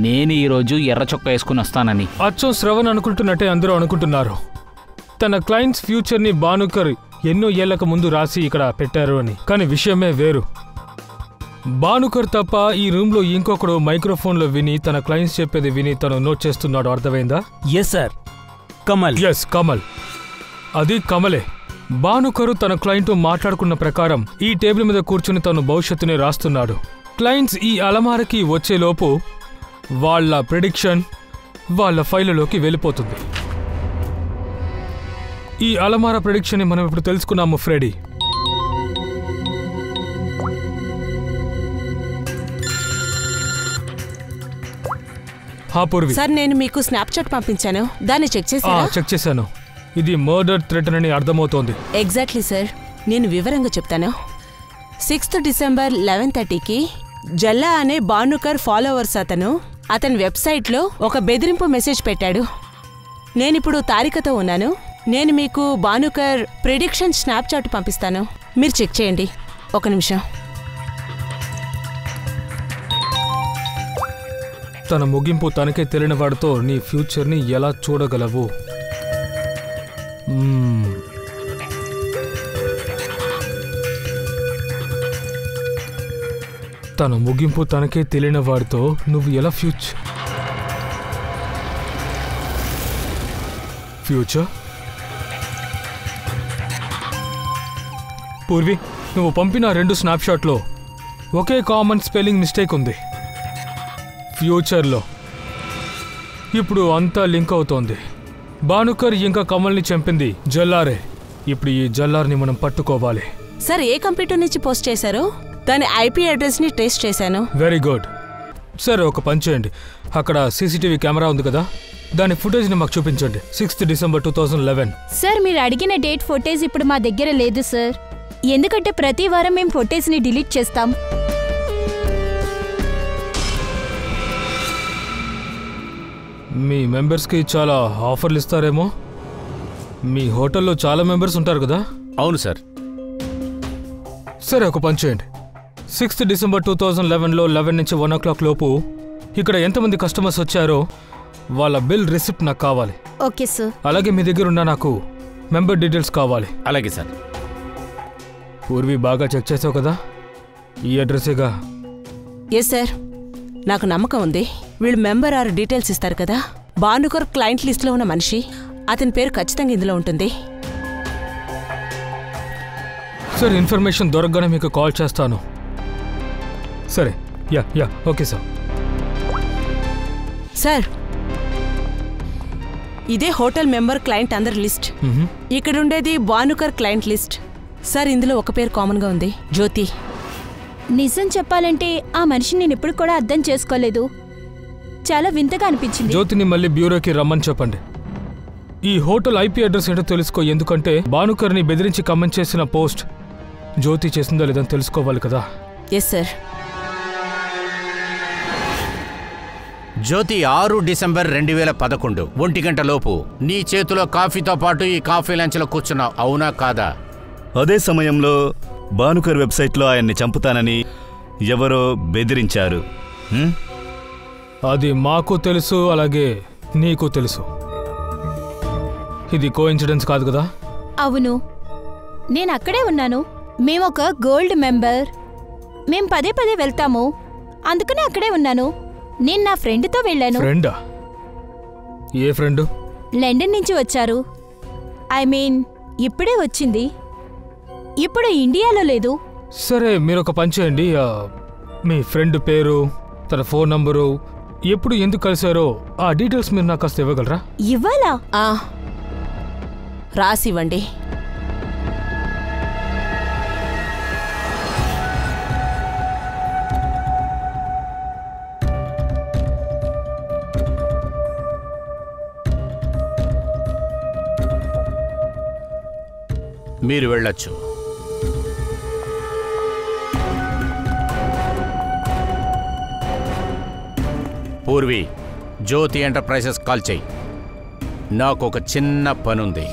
Speaker 2: నేను ఈరోజు ఎర్ర చొక్కా వేసుకుని వస్తానని.
Speaker 6: అచ్చం శ్రవణ్ అనుకుంటున్నట్టే అందరూ అనుకుంటున్నారు. తన క్లయింట్స్ ఫ్యూచర్ని భానుకర్ ఎన్నో ఏళ్లకు ముందు రాసి ఇక్కడ పెట్టారు అని. కానీ విషయమే వేరు. భానుకర్ తప్ప ఈ రూమ్లో ఇంకొకడు మైక్రోఫోన్లో విని తన క్లయింట్స్ చెప్పేది విని తను నోట్ చేస్తున్నాడు. అర్థమైందా?
Speaker 1: Yes sir. Kamal.
Speaker 6: Yes, Kamal. అది కమలే. భానుకరు తన క్లయింట్ మాట్లాడుకున్న ప్రకారం ఈ టేబుల్ మీద కూర్చుని తను భవిష్యత్తుని రాస్తున్నాడు. క్లయింట్స్ ఈ అలమారకి వచ్చేలోపు వాళ్ళ ప్రెడిక్షన్ వాళ్ళ ఫైలులోకి వెళ్ళిపోతుంది. ఈ అలమార ప్రెడిక్షన్ మనం ఇప్పుడు తెలుసుకున్నాము ఫ్రెడీ. పూర్వి
Speaker 5: సార్, నేను మీకు స్నాప్చాట్ పంపించాను, దాన్ని చెక్ చేశారా?
Speaker 6: చెక్ చేశాను. ఇది మర్డర్ థ్రెట్ అని అర్థమవుతోంది.
Speaker 5: Exactly sir. నేను వివరంగా చెప్తాను. 6th డిసెంబర్ 11:30కి జల్లా అనే భానుకర్ ఫాలోవర్స్ అతని వెబ్సైట్లో ఒక బెదిరింపు మెసేజ్ పెట్టాడు. నేనిప్పుడు తారికతో ఉన్నాను. నేను మీకు భానుకర్ ప్రిడిక్షన్ స్నాప్చాట్ పంపిస్తాను, మీరు చెక్ చేయండి. ఒక నిమిషం.
Speaker 6: తన ముగింపు తనకే తెలియని వాడితో నీ ఫ్యూచర్ని ఎలా చూడగలవు? తన ముగింపు తనకే తెలియని వాడితో నువ్వు ఎలా ఫ్యూచర్? పూర్వి, నువ్వు పంపిన 2 స్నాప్షాట్లో ఒకే కామన్ స్పెల్లింగ్ మిస్టేక్ ఉంది. ఫ్యూచర్లో ఇప్పుడు అంతా లింక్ అవుతోంది. భానుకర్ ఇంకా కమల్ని చంపింది జల్లారే. ఇప్పుడు ఈ జల్లార్ని మనం పట్టుకోవాలి.
Speaker 5: సార్, ఏ కంప్యూటర్ నుంచి పోస్ట్ చేశారో దాని ఐపీ అడ్రస్ని టెస్ట్ చేశాను.
Speaker 6: Very good. సరే, ఒక పని చేయండి. అక్కడ సీసీటీవీ కెమెరా ఉంది కదా, దాని ఫుటేజ్ని మాకు చూపించండి. 6th December 2011.
Speaker 8: సార్, మీరు అడిగిన డేట్ ఫుటేజ్ ఇప్పుడు మా దగ్గర లేదు సార్. ఎందుకంటే ప్రతి వారం మేము ఫుటేజ్ని డిలీట్ చేస్తాం.
Speaker 6: మీ మెంబర్స్కి చాలా ఆఫర్లు ఇస్తారేమో. మీ హోటల్లో చాలా మెంబర్స్ ఉంటారు కదా?
Speaker 3: అవును సార్.
Speaker 6: సరే, ఒక పని చేయండి. 6th డిసెంబర్ 2011లో 11 నుంచి 1 o'clock లోపు ఇక్కడ ఎంతమంది కస్టమర్స్ వచ్చారో వాళ్ళ బిల్ రిసిప్ట్ నాకు కావాలి.
Speaker 8: Okay sir.
Speaker 6: అలాగే మీ దగ్గర ఉన్న నాకు మెంబర్ డీటెయిల్స్ కావాలి.
Speaker 3: అలాగే సార్.
Speaker 6: పూర్వి, బాగా చెక్ చేసావు కదా? ఈ అడ్రస్సేగా?
Speaker 5: ఎస్ సార్, నాకు నమ్మకం ఉంది. వీళ్ళు మెంబర్ ఆర్ డీటెయిల్స్ ఇస్తారు కదా. భానుకర్ క్లయింట్ లిస్ట్లో ఉన్న మనిషి, అతని పేరు ఖచ్చితంగా ఇందులో ఉంటుంది.
Speaker 6: సార్, ఇన్ఫర్మేషన్ దొరకగానే మీకు కాల్ చేస్తాను. సరే, యా ఓకే సార్.
Speaker 5: సార్, ఇదే హోటల్ మెంబర్ క్లయింట్ అందరి లిస్ట్. ఇక్కడుండేది భానుకర్ క్లయింట్ లిస్ట్. సార్, ఇందులో ఒక పేరు కామన్గా ఉంది, జ్యోతి.
Speaker 8: నిజం చెప్పాలంటే ఆ మనిషిని నేను ఎప్పుడు కూడా అర్థం చేసుకోలేదు. చాలా వింతగా అనిపించింది.
Speaker 6: జ్యోతిని మళ్ళీ బ్యూరోకి రమ్మని చెప్పండి. ఈ హోటల్ ఐపీ అడ్రస్ ఏంటో తెలుసుకో. ఎందుకంటే భానుకర్ని బెదిరించి కమెంట్ చేసిన పోస్ట్ జ్యోతి చేసిందో లేదని తెలుసుకోవాలి కదా.
Speaker 5: Yes sir.
Speaker 3: జ్యోతి 6 డిసెంబర్ 2011 1 గంట లోపు నీ చేతిలో కాఫీతో పాటు ఈ కాఫీ లంచ్లో కూర్చున్నావు, అవునా కాదా?
Speaker 4: అదే సమయంలో భానుకర్ వెబ్సైట్లో ఆయన్ని చంపుతానని ఎవరో బెదిరించారు.
Speaker 6: అది మాకు తెలుసు, అలాగే నీకు తెలుసు. ఇది కోఇన్సిడెన్స్ కాదు కదా?
Speaker 8: అవును, నేను అక్కడే ఉన్నాను. మేమొక గోల్డ్ మెంబర్. మేం పదే వెళ్తాము, అందుకనే అక్కడే ఉన్నాను. నేను నా ఫ్రెండ్తో వెళ్ళాను.
Speaker 6: ఫ్రెండా? ఏ ఫ్రెండ్?
Speaker 8: లండన్ నుంచి వచ్చారు. ఐ మీన్ ఇప్పుడే వచ్చింది. ఇప్పుడు ఇండియాలో లేదు.
Speaker 6: సరే, మీరు ఒక పని చేయండి. మీ ఫ్రెండ్ పేరు, తన ఫోన్ నంబరు, ఎప్పుడు ఎందుకు కలిశారో ఆ డీటెయిల్స్ మీరు నాకు కాస్త ఇవ్వగలరా?
Speaker 8: ఇవ్వాలా?
Speaker 5: రాసివ్వండి.
Speaker 3: మీరు వెళ్ళొచ్చు. పూర్వి, జ్యోతి ఎంటర్ప్రైజెస్ కాల్ చెయ్యి. నాకు ఒక చిన్న పనుంది.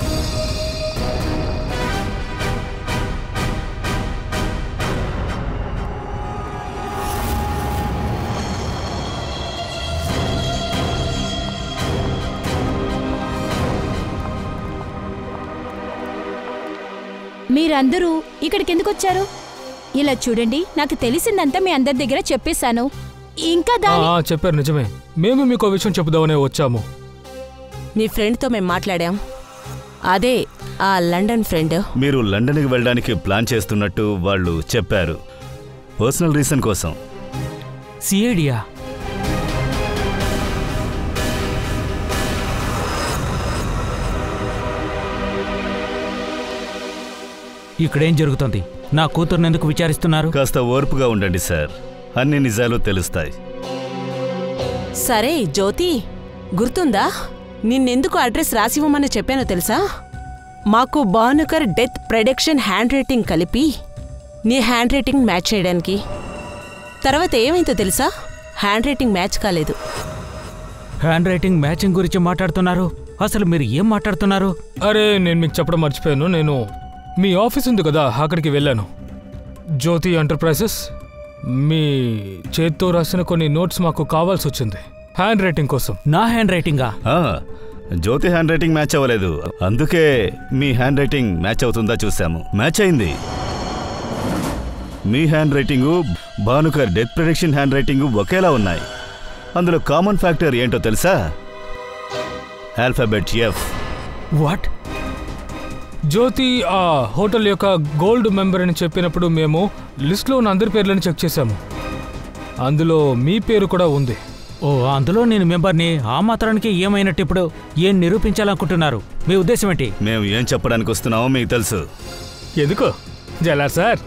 Speaker 8: మీరందరూ ఇక్కడికి ఎందుకు వచ్చారు? ఇలా చూడండి, నాకు తెలిసిందంతా మీ అందరి దగ్గర చెప్పేశాను. ఇంకా
Speaker 6: చెప్పారు, నిజమే. మేము మీకు విషయం చెప్పుదామనే వచ్చాము.
Speaker 5: మీ ఫ్రెండ్తో మేము మాట్లాడాం. అదే ఆ లండన్ ఫ్రెండ్.
Speaker 4: మీరు లండన్కి వెళ్ళడానికి ప్లాన్ చేస్తున్నట్టు వాళ్ళు చెప్పారు, పర్సనల్ రీజన్ కోసం.
Speaker 1: సిఐడియా? ఇక్కడేం జరుగుతుంది? నా కూతుర్ని ఎందుకు విచారిస్తున్నారు?
Speaker 4: కాస్త ఓర్పుగా ఉండండి సార్, అన్ని నిజాలు తెలుస్తాయి.
Speaker 5: సరే జ్యోతి, గుర్తుందా నిన్నెందుకు అడ్రస్ రాసివ్వమని చెప్పానో తెలుసా? మాకు భానుకర్ డెత్ ప్రెడిక్షన్ హ్యాండ్ రైటింగ్ కలిపి నీ హ్యాండ్ రైటింగ్ మ్యాచ్ చేయడానికి. తర్వాత ఏమైందో తెలుసా? హ్యాండ్ రైటింగ్ మ్యాచ్ కాలేదు.
Speaker 1: హ్యాండ్ రైటింగ్ మ్యాచింగ్ గురించి మాట్లాడుతున్నారు? అసలు మీరు ఏం మాట్లాడుతున్నారు?
Speaker 6: అరే, నేను మీకు చెప్పడం మర్చిపోయాను. నేను మీ ఆఫీస్ ఉంది కదా, అక్కడికి వెళ్ళాను. జ్యోతి ఎంటర్ప్రైజెస్ మీ చేత్తో రాసిన కొన్ని నోట్స్ మాకు కావాల్సి వచ్చింది హ్యాండ్ రైటింగ్ కోసం.
Speaker 1: నా హ్యాండ్ రైటింగా?
Speaker 4: జ్యోతి హ్యాండ్ రైటింగ్ మ్యాచ్ అవ్వలేదు, అందుకే మీ హ్యాండ్ రైటింగ్ మ్యాచ్ అవుతుందా చూసాము. మ్యాచ్ అయింది. మీ handwriting, Bhanukar death prediction handwriting ఒకేలా ఉన్నాయి. అందులో కామన్ ఫ్యాక్టర్ ఏంటో తెలుసా? Alphabet F.
Speaker 1: వాట్?
Speaker 6: జ్యోతి ఆ హోటల్ యొక్క గోల్డ్ మెంబర్ అని చెప్పినప్పుడు మేము లిస్ట్లో ఉన్న అందరి పేర్లను చెక్ చేశాము. అందులో మీ పేరు కూడా ఉంది.
Speaker 1: ఓ, అందులో నేను మెంబర్ని. ఆ మాత్రానికి ఏమైనట్టు? ఇప్పుడు ఏం నిరూపించాలనుకుంటున్నారు? మీ ఉద్దేశం ఏంటి?
Speaker 4: మేము ఏం చెప్పడానికి వస్తున్నామో మీకు తెలుసు.
Speaker 6: ఎందుకు జలా సార్?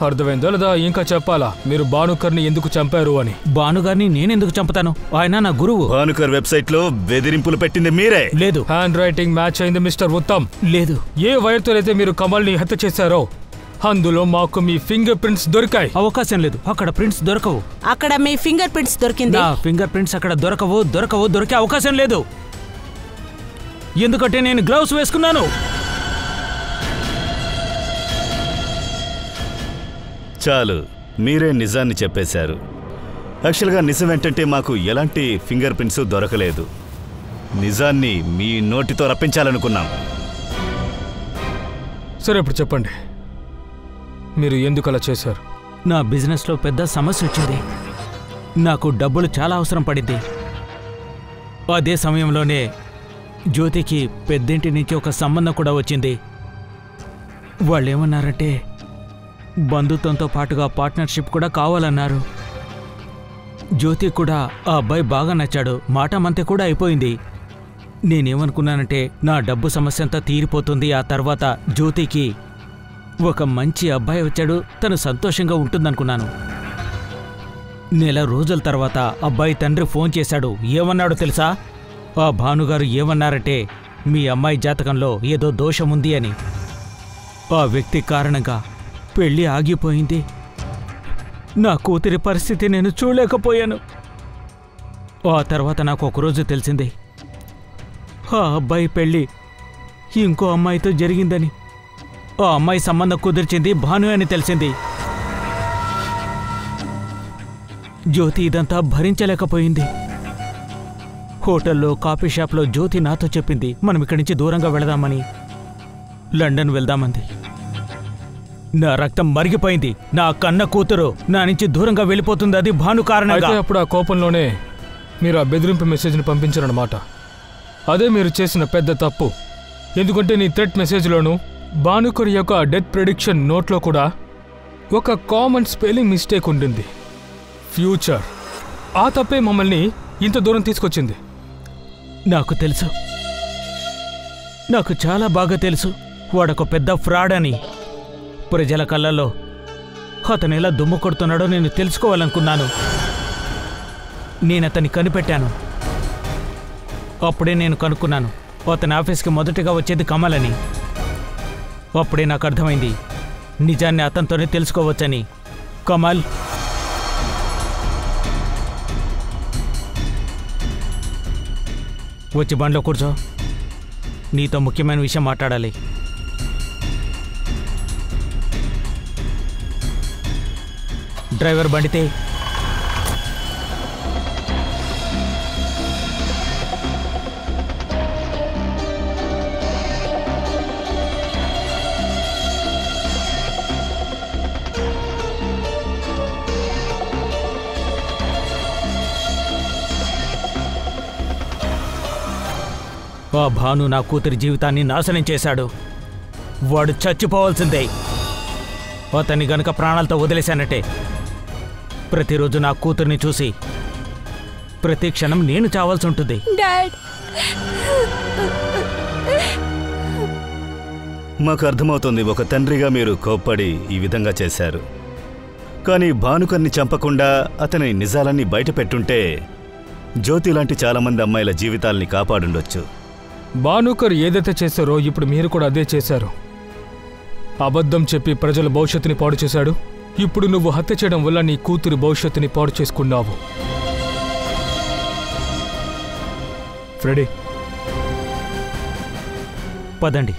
Speaker 6: అర్థమైందో లేదా? ఇంకా చెప్పాలా మీరు భానుకర్ని ఎందుకు చంపారు అని?
Speaker 1: భానుగారిని నేనెందుకు చంపుతాను? ఆయన నా గురువు.
Speaker 4: భానుకర్ వెబ్సైట్ లో బెదిరింపులు పెట్టింది మీరే.
Speaker 1: లేదు.
Speaker 6: హ్యాండ్ రైటింగ్ మ్యాచ్ అయింది మిస్టర్ ఉత్తమ్.
Speaker 1: లేదు.
Speaker 6: ఏ వైర్తో అయితే మీరు కమల్ని హత్య చేశారో అందులో మాకు మీ ఫింగర్ ప్రింట్స్ దొరికాయి.
Speaker 1: అవకాశం లేదు, అక్కడ ప్రింట్స్ దొరకవు.
Speaker 5: అక్కడ మీ ఫింగర్ ప్రింట్స్ దొరికింది.
Speaker 1: నా ఫింగర్ ప్రింట్స్ అక్కడ దొరకవు. దొరికే అవకాశం లేదు, ఎందుకంటే నేను గ్లౌస్ వేసుకున్నాను.
Speaker 4: చాలు, మీరే నిజాన్ని చెప్పేశారు. యాక్చువల్గా నిజం ఏంటంటే మాకు ఎలాంటి ఫింగర్ ప్రింట్స్ దొరకలేదు. నిజాన్ని మీ నోటితో రప్పించాలనుకున్నాం.
Speaker 6: సరే, ఇప్పుడు చెప్పండి, మీరు ఎందుకు అలా చేశారు?
Speaker 1: నా బిజినెస్లో పెద్ద సమస్య వచ్చింది. నాకు డబ్బులు చాలా అవసరం పడింది. అదే సమయంలోనే జ్యోతికి పెద్దింటి నుంచి ఒక సంబంధం కూడా వచ్చింది. వాళ్ళు ఏమన్నారంటే బంధుత్వంతో పాటుగా పార్ట్నర్షిప్ కూడా కావాలన్నారు. జ్యోతి కూడా ఆ అబ్బాయి బాగా నచ్చాడు. మాట మంతే కూడా అయిపోయింది. నేనేమనుకున్నానంటే నా డబ్బు సమస్య అంతా తీరిపోతుంది. ఆ తర్వాత జ్యోతికి ఒక మంచి అబ్బాయి వచ్చాడు, తను సంతోషంగా ఉంటుందనుకున్నాను. నెల రోజుల తర్వాత అబ్బాయి తండ్రి ఫోన్ చేశాడు. ఏమన్నాడో తెలుసా? ఆ భానుగారు ఏమన్నారంటే మీ అమ్మాయి జాతకంలో ఏదో దోషముంది అని. ఆ వ్యక్తి కారణంగా పెళ్ళి ఆగిపోయింది. నా కూతురి పరిస్థితి నేను చూడలేకపోయాను. ఆ తర్వాత నాకు ఒకరోజు తెలిసింది, ఆ అబ్బాయి పెళ్ళి ఇంకో అమ్మాయితో జరిగిందని. ఆ అమ్మాయి సంబంధం కుదిర్చింది భాను అని తెలిసింది. జ్యోతి ఇదంతా భరించలేకపోయింది. హోటల్లో, కాఫీ షాప్లో జ్యోతి నాతో చెప్పింది మనం ఇక్కడి నుంచి దూరంగా వెళదామని, లండన్ వెళ్దామంది. నా రక్తం మరిగిపోయింది. నా కన్న కూతురు నా నుంచి దూరంగా వెళ్ళిపోతుంది. అది భాను కారణంగా.
Speaker 6: అప్పుడు ఆ కోపంలోనే మీరు ఆ బెదిరింపు మెసేజ్ని పంపించారన్నమాట. అదే మీరు చేసిన పెద్ద తప్పు. ఎందుకంటే నీ థ్రెట్ మెసేజ్లోనూ భానుకర్ యొక్క డెత్ ప్రెడిక్షన్ నోట్లో కూడా ఒక కామన్ స్పెల్లింగ్ మిస్టేక్ ఉండింది, ఫ్యూచర్. ఆ తప్పే మమ్మల్ని ఇంత దూరం తీసుకొచ్చింది.
Speaker 1: నాకు తెలుసు, నాకు చాలా బాగా తెలుసు. వాడొక పెద్ద ఫ్రాడ్ అని. ప్రజల కళ్ళల్లో అతను ఎలా దుమ్ము కొడుతున్నాడో నేను తెలుసుకోవాలనుకున్నాను. నేనతన్ని కనిపెట్టాను. అప్పుడే నేను కనుక్కున్నాను అతని ఆఫీస్కి మొదటిగా వచ్చేది కమల్ అని. అప్పుడే నాకు అర్థమైంది నిజాన్ని అతనితోనే తెలుసుకోవచ్చని. కమల్, వచ్చి బండ్లో కూర్చో. నీతో ముఖ్యమైన విషయం మాట్లాడాలి. డ్రైవర్ బండితే. ఆ భాను నా కూతురి జీవితాన్ని నాశనం చేశాడు. వాడు చచ్చిపోవాల్సిందే. అతన్ని గనుక ప్రాణాలతో వదిలేశానంటే ప్రతిరోజు నా కూతుర్ని చూసి ప్రతి క్షణం నేను చావాల్సి ఉంటుంది.
Speaker 8: డాడ్,
Speaker 4: మాకు అర్థమవుతుంది ఒక తండ్రిగా మీరు కోప్పడి ఈ విధంగా చేశారు. కానీ భానుకర్ని చంపకుండా అతని నిజాలన్నీ బయట పెట్టుంటే జ్యోతి లాంటి చాలామంది అమ్మాయిల జీవితాల్ని కాపాడుండొచ్చు.
Speaker 6: భానుకర్ ఏదైతే చేశారో ఇప్పుడు మీరు కూడా అదే చేశారు. అబద్ధం చెప్పి ప్రజల భవిష్యత్తుని పాడు చేశాడు. ఇప్పుడు నువ్వు హత్య చేయడం వల్ల నీ కూతురి భవిష్యత్తుని పాడు చేసుకున్నావు.
Speaker 1: ఫ్రెడీ, పదండి.